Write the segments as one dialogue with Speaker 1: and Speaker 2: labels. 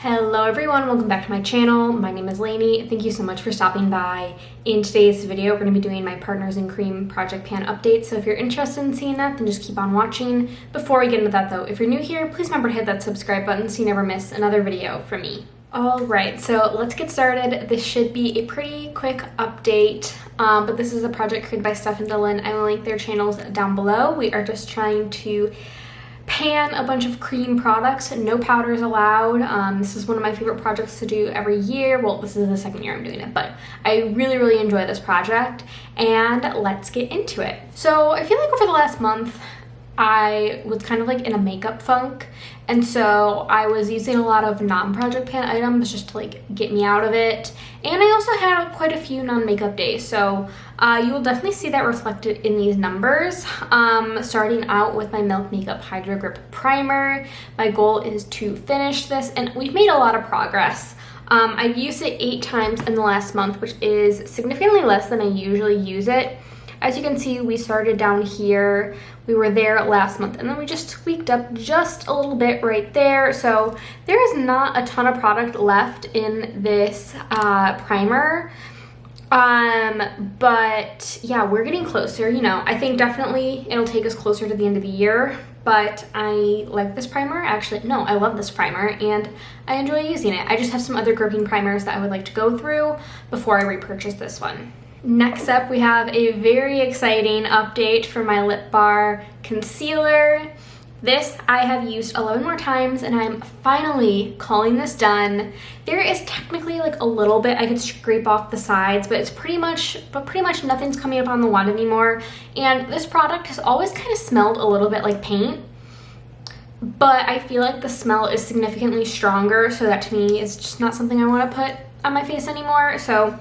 Speaker 1: Hello everyone, welcome back to my channel. My name is Lainey. Thank you so much for stopping by. In today's video, we're going to be doing my Partners in Cream project pan update. So if you're interested in seeing that, then just keep on watching. Before we get into that though, if you're new here, please remember to hit that subscribe button so you never miss another video from me. Alright, so let's get started. This should be a pretty quick update, but this is a project created by Steph and DaLin. I will link their channels down below. We are just trying to pan a bunch of cream products, no powders allowed. This is one of my favorite projects to do every year. Well, this is the second year I'm doing it, but I really enjoy this project, and let's get into it. So I feel like over the last month I was kind of like in a makeup funk, and so I was using a lot of non-project pan items just to like get me out of it, and I also had quite a few non-makeup days, so you will definitely see that reflected in these numbers. Starting out with my Milk Makeup Hydro Grip Primer. My goal is to finish this, and we've made a lot of progress. I've used it 8 times in the last month, which is significantly less than I usually use it. As you can see, we started down here. We were there last month, and then we just tweaked up just a little bit right there. So there is not a ton of product left in this primer. But yeah, we're getting closer. You know, I think definitely it'll take us closer to the end of the year, but I like this primer. Actually, no, I love this primer and I enjoy using it. I just have some other gripping primers that I would like to go through before I repurchase this one. Next up, we have a very exciting update for my Lip Bar Concealer. This I have used 11 more times, and I'm finally calling this done. There is technically like a little bit I could scrape off the sides, but it's pretty much nothing's coming up on the wand anymore. And this product has always kind of smelled a little bit like paint, but I feel like the smell is significantly stronger, so that to me is just not something I want to put on my face anymore. So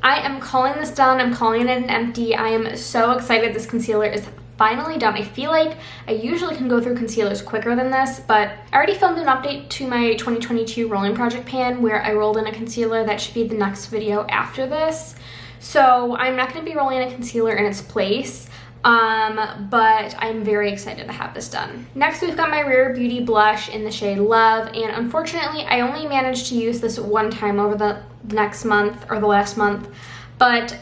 Speaker 1: I am calling this done. I'm calling it an empty. I am so excited this concealer is finally done. I feel like I usually can go through concealers quicker than this, but I already filmed an update to my 2022 rolling project pan where I rolled in a concealer. That should be the next video after this. So I'm not going to be rolling a concealer in its place, but I'm very excited to have this done. Next, we've got my Rare Beauty blush in the shade Love, and unfortunately I only managed to use this one time over the next month or the last month, but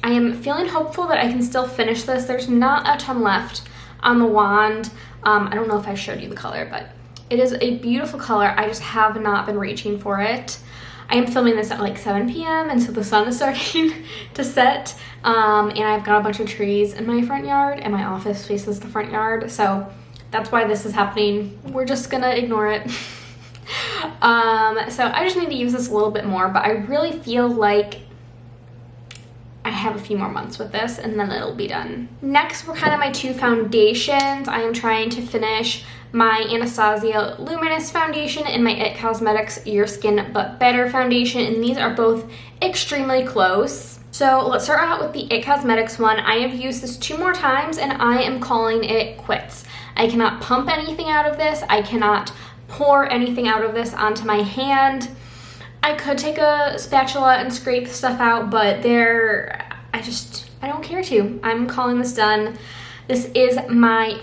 Speaker 1: I am feeling hopeful that I can still finish this. There's not a ton left on the wand. I don't know if I showed you the color, but it is a beautiful color. I just have not been reaching for it. I am filming this at like 7 p.m. and so the sun is starting to set, and I've got a bunch of trees in my front yard, and my office faces the front yard, so that's why this is happening. We're just gonna ignore it. So I just need to use this a little bit more, but I really feel like I have a few more months with this and then it'll be done. Next were kind of my 2 foundations. I am trying to finish my Anastasia Luminous foundation and my IT Cosmetics Your Skin But Better foundation, and these are both extremely close. So let's start out with the IT Cosmetics one. I have used this 2 more times and I am calling it quits. I cannot pump anything out of this. I cannot pour anything out of this onto my hand. I could take a spatula and scrape stuff out, but I don't care to. I'm calling this done. This is my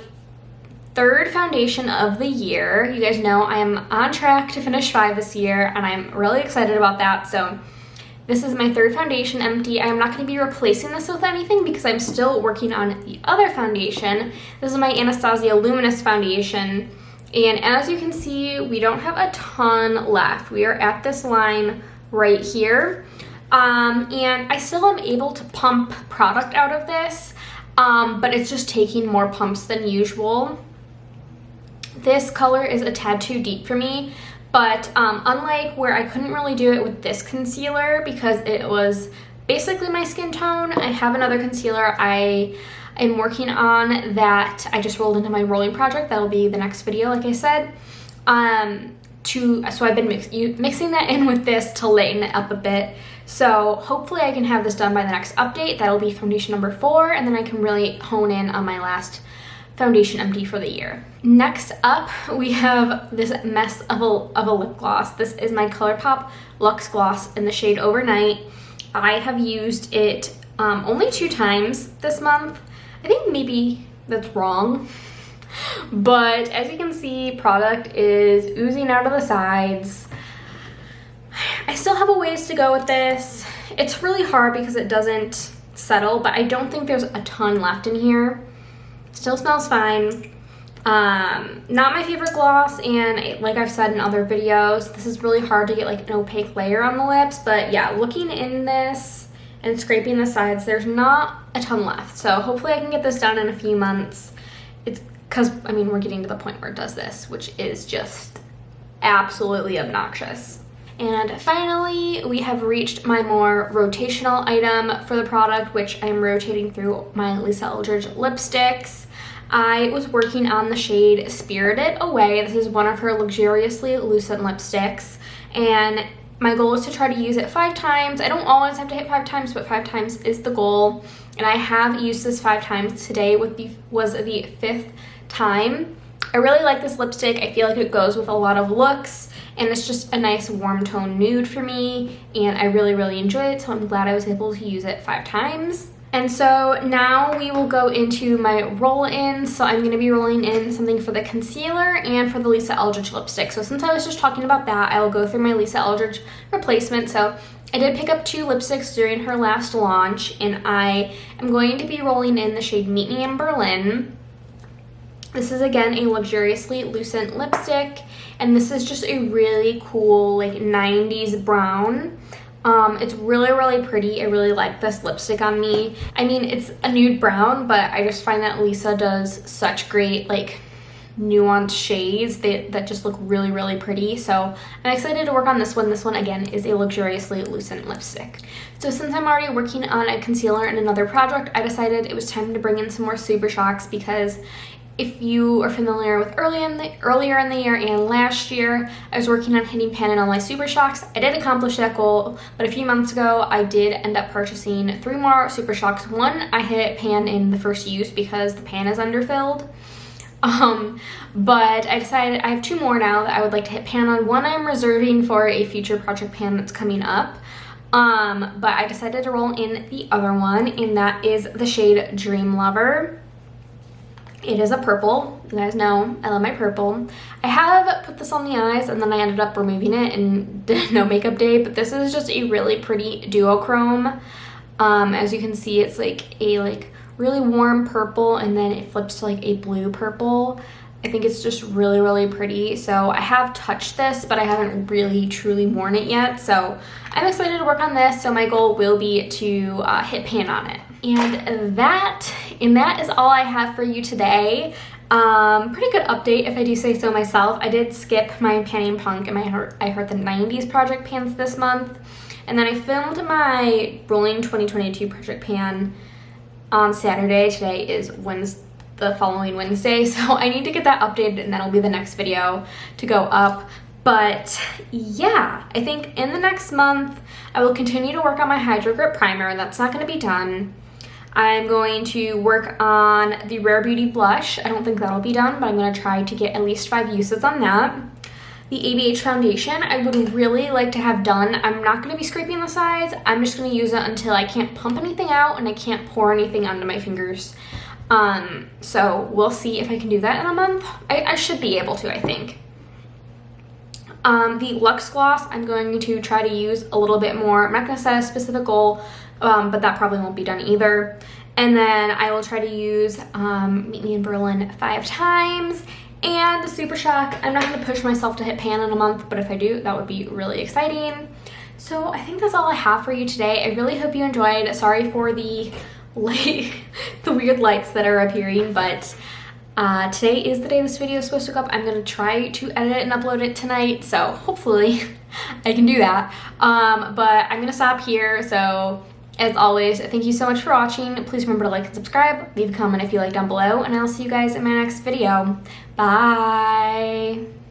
Speaker 1: 3rd foundation of the year. You guys know I am on track to finish 5 this year, and I'm really excited about that. So this is my 3rd foundation empty. I am not going to be replacing this with anything because I'm still working on the other foundation. This is my Anastasia Luminous foundation. And as you can see, we don't have a ton left. We are at this line right here. And I still am able to pump product out of this, but it's just taking more pumps than usual. This color is a tad too deep for me, but unlike where I couldn't really do it with this concealer because it was basically my skin tone, I have another concealer I'm working on that I just rolled into my rolling project. That'll be the next video, like I said. So I've been mixing that in with this to lighten it up a bit. So hopefully I can have this done by the next update. That'll be foundation number 4, and then I can really hone in on my last foundation empty for the year. Next up, we have this mess of a lip gloss. This is my ColourPop Luxe Gloss in the shade Overnight. I have used it only 2 times this month. I think maybe that's wrong, but as you can see, product is oozing out of the sides. I still have a ways to go with this. It's really hard because it doesn't settle, but I don't think there's a ton left in here. Still smells fine. Not my favorite gloss, and like I've said in other videos, this is really hard to get like an opaque layer on the lips, but yeah, looking in this and scraping the sides, there's not a ton left. So hopefully I can get this done in a few months. It's because, I mean, we're getting to the point where it does this, which is just absolutely obnoxious. And finally, we have reached my more rotational item for the product, which I'm rotating through my Lisa Eldridge lipsticks. I was working on the shade Spirited Away. This is one of her luxuriously lucent lipsticks, and my goal is to try to use it 5 times. I don't always have to hit 5 times, but 5 times is the goal, and I have used this 5 times. Today was the 5th time. I really like this lipstick. I feel like it goes with a lot of looks, and it's just a nice warm tone nude for me, and I really, really enjoy it, so I'm glad I was able to use it 5 times. And so now we will go into my roll-in. So I'm going to be rolling in something for the concealer and for the Lisa Eldridge lipstick. So since I was just talking about that, I will go through my Lisa Eldridge replacement. So I did pick up 2 lipsticks during her last launch, and I am going to be rolling in the shade Meet Me in Berlin. This is again a luxuriously lucent lipstick, and this is just a really cool like 90s brown. It's really, really pretty. I really like this lipstick on me. I mean, it's a nude brown, but I just find that Lisa does such great like nuanced shades that just look really, really pretty. So I'm excited to work on this one. This one again is a luxuriously lucent lipstick. So since I'm already working on a concealer in another project, I decided it was time to bring in some more Super Shocks, because if you are familiar with earlier in the year and last year, I was working on hitting pan in all my Super Shocks. I did accomplish that goal, but a few months ago, I did end up purchasing 3 more Super Shocks. One, I hit pan in the first use because the pan is underfilled. But I decided I have 2 more now that I would like to hit pan on. One I'm reserving for a future project pan that's coming up. But I decided to roll in the other one, and that is the shade Dream Lover. It is a purple. You guys know I love my purple. I have put this on the eyes, and then I ended up removing it and did no makeup day, but this is just a really pretty duochrome. As you can see, it's like a really warm purple, and then it flips to like a blue purple. I think it's just really, really pretty. So I have touched this, but I haven't really truly worn it yet. So I'm excited to work on this. So my goal will be to hit pan on it. And that is all I have for you today. Pretty good update if I do say so myself. I did skip my Panning Punk and I heard the 90s project pans this month. And then I filmed my Rolling 2022 project pan on Saturday. Today is the following Wednesday, so I need to get that updated, and that'll be the next video to go up. But yeah, I think in the next month I will continue to work on my Hydro Grip primer. That's not going to be done. I'm going to work on the Rare Beauty blush. I don't think that'll be done, but I'm going to try to get at least 5 uses on that. The ABH foundation I would really like to have done. I'm not going to be scraping the sides. I'm just going to use it until I can't pump anything out and I can't pour anything onto my fingers. So we'll see if I can do that in a month. I should be able to, I think. The Luxe Gloss, I'm going to try to use a little bit more. I'm not going to set a specific goal, but that probably won't be done either. And then I will try to use Meet Me in Berlin 5 times. And the Super Shock, I'm not going to push myself to hit pan in a month, but if I do, that would be really exciting. So I think that's all I have for you today. I really hope you enjoyed. Sorry for the weird lights that are appearing, but today is the day this video is supposed to go up. I'm going to try to edit it and upload it tonight, so hopefully I can do that. But I'm going to stop here. So as always, thank you so much for watching. Please remember to like and subscribe, leave a comment if you like down below, and I'll see you guys in my next video. Bye!